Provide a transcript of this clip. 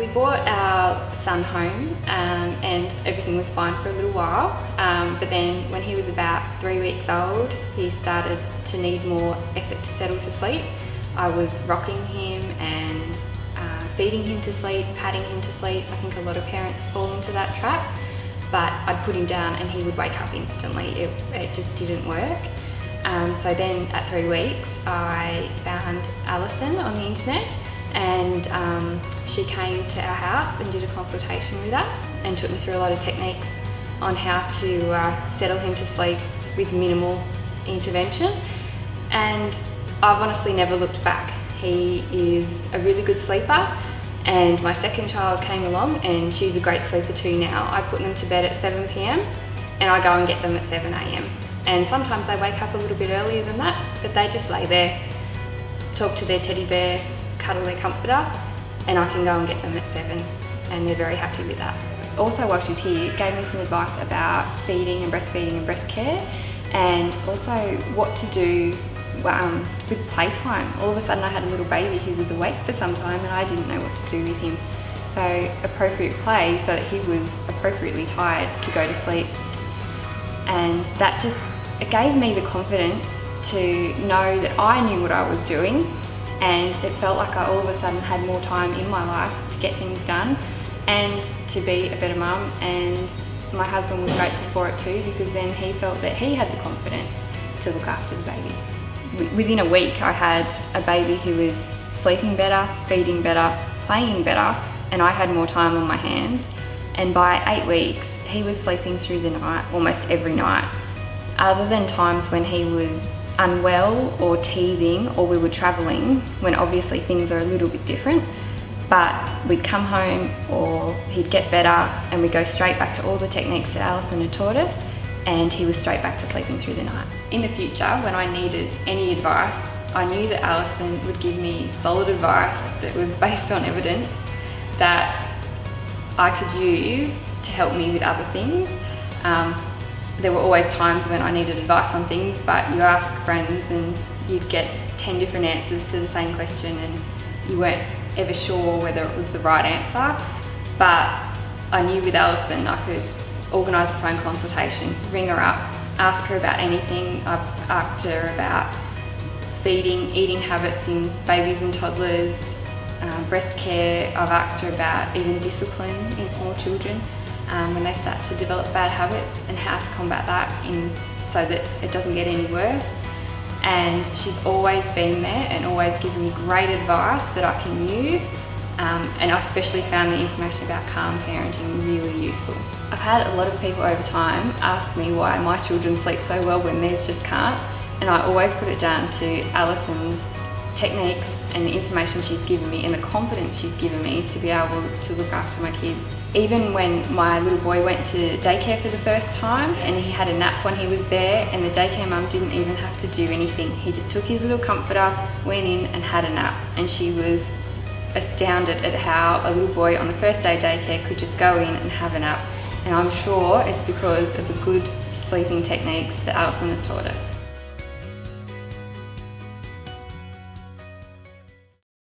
We brought our son home and everything was fine for a little while, but then when he was about 3 weeks old, he started to need more effort to settle to sleep. I was rocking him and feeding him to sleep, patting him to sleep. I think a lot of parents fall into that trap, but I'd put him down and he would wake up instantly. It just didn't work. So then at 3 weeks, I found Alison on the internet, and she came to our house and did a consultation with us and took me through a lot of techniques on how to settle him to sleep with minimal intervention. And I've honestly never looked back. He is a really good sleeper, and my second child came along and she's a great sleeper too now. I put them to bed at 7 p.m. and I go and get them at 7 a.m. And sometimes they wake up a little bit earlier than that, but they just lay there, talk to their teddy bear, cuddle their comforter, and I can go and get them at 7, and they're very happy with that. Also, while she's here, gave me some advice about feeding and breast care, and also what to do with playtime. All of a sudden I had a little baby who was awake for some time and I didn't know what to do with him. So appropriate play so that he was appropriately tired to go to sleep. And that just, it gave me the confidence to know that I knew what I was doing, and it felt like I all of a sudden had more time in my life to get things done and to be a better mum. And my husband was grateful for it too, because then he felt that he had the confidence to look after the baby. Within a week I had a baby who was sleeping better, feeding better, playing better, and I had more time on my hands. And by 8 weeks he was sleeping through the night almost every night, other than times when he was unwell or teething or we were travelling, when obviously things are a little bit different. But we'd come home or he'd get better and we'd go straight back to all the techniques that Alison had taught us, and he was straight back to sleeping through the night. In the future, when I needed any advice, I knew that Alison would give me solid advice that was based on evidence that I could use to help me with other things. There were always times when I needed advice on things, but you ask friends and you'd get 10 different answers to the same question and you weren't ever sure whether it was the right answer. But I knew with Alison I could organise a phone consultation, ring her up, ask her about anything. I've asked her about feeding, eating habits in babies and toddlers, breast care. I've asked her about even discipline in small children when they start to develop bad habits, and how to combat that so that it doesn't get any worse. And she's always been there and always given me great advice that I can use. And I especially found the information about calm parenting really useful. I've had a lot of people over time ask me why my children sleep so well when theirs just can't, and I always put it down to Alison's techniques and the information she's given me and the confidence she's given me to be able to look after my kids. Even when my little boy went to daycare for the first time and he had a nap when he was there, and the daycare mum didn't even have to do anything. He just took his little comforter, went in and had a nap, and she was astounded at how a little boy on the first day of daycare could just go in and have a nap. And I'm sure it's because of the good sleeping techniques that Alison has taught us.